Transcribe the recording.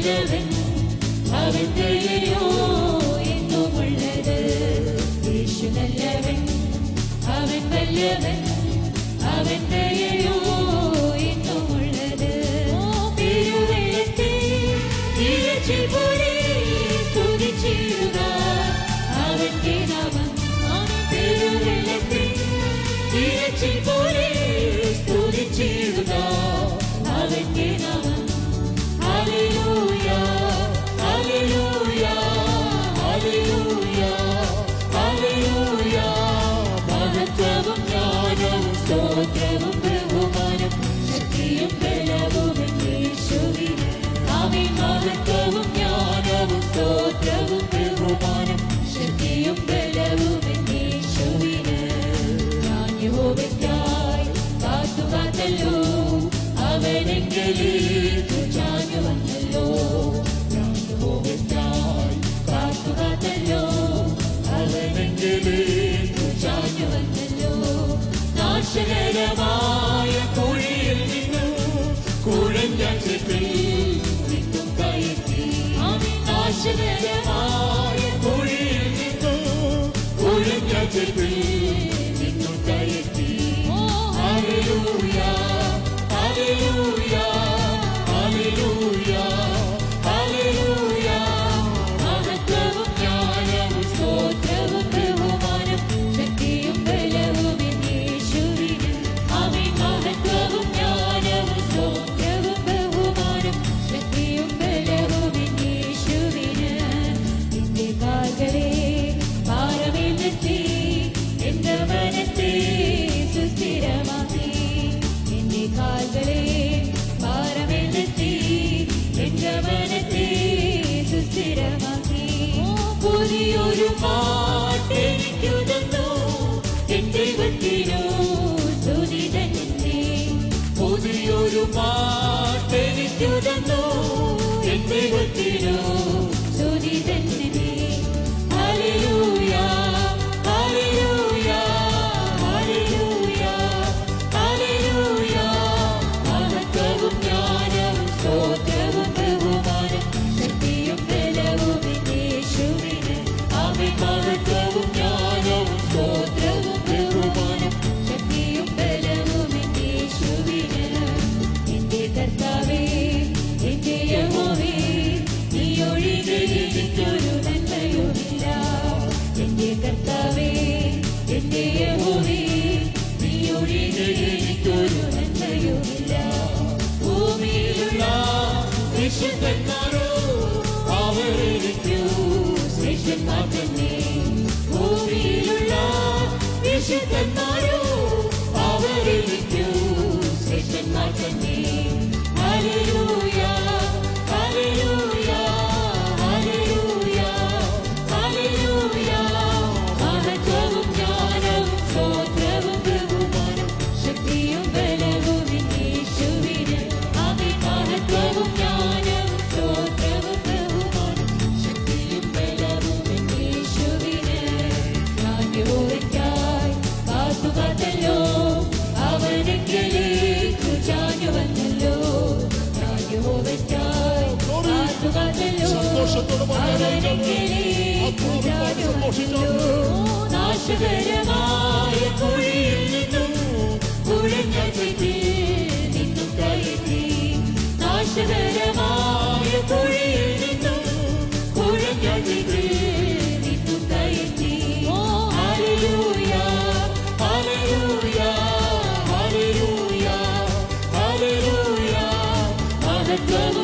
നല്ലവൻ, അവൻ ദയയോ എന്നുമുള്ളത്. യേശു നല്ലവൻ, അവൻ വല്ലവൻ, അവൻ ദയയോ എന്നുമുള്ളത്. തിരുവെള്ളത്തിൽ ഇരച്ചിൽ പോലെ സ്തുതിച്ചിടുക അവന്റെ നാമം. തിരുവെള്ളത്തിൽ ഇരച്ചിൽ പോലെ സ്തുതിച്ചിടുക അവന്റെ നാമം. Hallelujah, hallelujah, hallelujah, hallelujah. മഹത്വവും ജ്ഞാനവും സ്തോത്രവും ബഹുമാനം ശക്തിയും ബലവും യേശുവിന്. ആമേൻ. മഹത്വവും ജ്ഞാനവും സ്തോത്രവും ബഹുമാനം ശക്തിയും ബലവും യേശുവിന്. ഞാൻ യഹോവയ്ക്കായി കാത്തുകാത്തല്ലോ, അവനെങ്കിലേക്ക് ചാഞ്ഞു വന്നല്ലോ. ഞാൻ യഹോവയ്ക്കായി കാത്തുകാത്തല്ലോ, അവനെങ്കിലേക്ക് ചാഞ്ഞു വന്നല്ലോ. നാശകരമായ കുഴിയിൽ നിന്നു കുഴഞ്ഞ ചെപ്പിൽ നിന്നും കയറ്റി. നാശകരമായ കുഴിയിൽ നിന്നു കുഴഞ്ഞ ചെപ്പിൽ നിന്നും കയറ്റി. Hallelujah, hallelujah, hallelujah, hallelujah. മഹത്വവും ജ്ഞാനവും സ്തോത്രവും ബഹുമാനം ശക്തിയും ബലവും യേശുവിന്. ആമേൻ. മഹത്വവും ജ്ഞാനവും സ്തോത്രവും ബഹുമാനം ശക്തിയും ബലവും യേശുവിന്. എന്റെ കാൽകളെ ഭാരമേൽ നിർത്തി, എന്റെ മനത്തെ സുസ്ഥിരമാക്കി. എന്റെ കാൽകളെ ഭാരമേൽ നിർത്തി, എന്റെ മനത്തെ സുസ്ഥിരമാക്കി. പുതിയൊരു പാട്ടെനിക്കു തന്നു, എന്റെ ദൈവത്തിനു സ്തുതി തന്നെ. പുതിയൊരു പാട്ടെനിക്കു തന്നു, എന്റെ ദൈവത്തിനു സ്തുതി തന്നെ. Hallelujah, hallelujah, hallelujah, hallelujah. മഹത്വവും ജ്ഞാനവും സ്തോത്രവും ബഹുമാനം ശക്തിയും ബലവും യേശുവിന്. ആമേൻ. മഹത്വവും ജ്ഞാനവും സ്തോത്രവും ബഹുമാനം ശക്തിയും ബലവും യേശുവിന്. എന്റെ കർത്താവേ, എന്റെ യഹോവേ, നീ ഒഴികെ എനിക്കൊരു നന്മയുമില്ല. എന്റെ കർത്താവേ, എന്റെ യഹോവേ, നീ ഒഴികെ എനിക്കൊരു നന്മയുമില്ല. ഭൂമിയിലുള്ള വിശുദ്ധന്മാരോ അവരെനിക്കു ശ്രേഷ്ഠന്മാർ തന്നെ. ഭൂമിയിലുള്ള വിശുദ്ധന്മാരോ അവരെനിക്കു ശ്രേഷ്ഠന്മാർ തന്നെ. Hallelujah, hallelujah, hallelujah, hallelujah. മഹത്വവും ജ്ഞാനവും സ്തോത്രവും ബഹുമാനം ശക്തിയും ബലവും യേശുവിന്. ആമേൻ. മഹത്വവും ജ്ഞാനവും സ്തോത്രവും ബഹുമാനം ശക്തിയും ബലവും യേശുവിന്. ഞാൻ യഹോവയ്ക്കായി കാത്തുകാത്തല്ലോ, അവനെങ്കിലേക്ക് ചാഞ്ഞു വന്നല്ലോ. ഞാൻ യഹോവയ്ക്കായി കാത്തുകാത്തല്ലോ, അവനെങ്കിലേക്ക് ചാഞ്ഞു വന്നല്ലോ. നാശകരമായ കുഴിയിൽ നിന്നും കുഴഞ്ഞ ചെപ്പിൽ നിന്നും കയറ്റി. നാശകരമായ കുഴിയിൽ നിന്നും കുഴഞ്ഞ ചെപ്പിൽ നിന്നും കയറ്റി. Hallelujah, hallelujah, hallelujah, hallelujah. മഹത്വവും